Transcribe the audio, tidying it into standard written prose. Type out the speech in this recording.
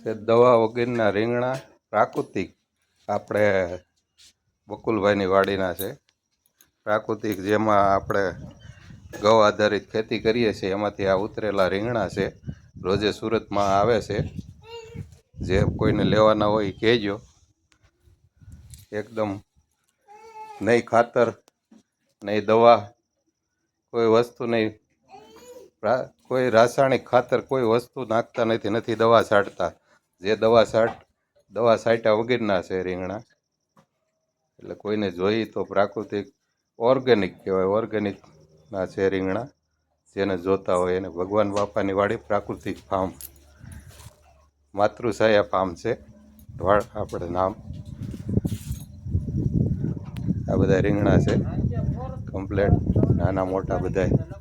છે દવા વગરના રીંગણા પ્રાકૃતિક આપણે બકુલભાઈની વાડીના છે. પ્રાકૃતિક જેમાં આપણે ગૌ આધારિત ખેતી કરીએ છીએ એમાંથી આ ઉતરેલા રીંગણા છે. રોજે સુરતમાં આવે છે. જે કોઈને લેવાના હોય એ કહેજો. એકદમ નહીં ખાતર નહીં દવા કોઈ વસ્તુ નહીં, કોઈ રાસાયણિક ખાતર કોઈ વસ્તુ નાખતા નથી દવા છાંટતા. જે દવા છાંટ્યા વગરના છે રીંગણા. એટલે કોઈને જોઈએ તો પ્રાકૃતિક ઓર્ગેનિક કહેવાય, ઓર્ગેનિકના છે રીંગણા. જેને જોતા હોય એને ભગવાન બાપાની વાડી પ્રાકૃતિક ફાર્મ, માતૃછાયા ફાર્મ છે આપણે નામ. આ બધા રીંગણા છે કમ્પ્લેટ, નાના મોટા બધાય.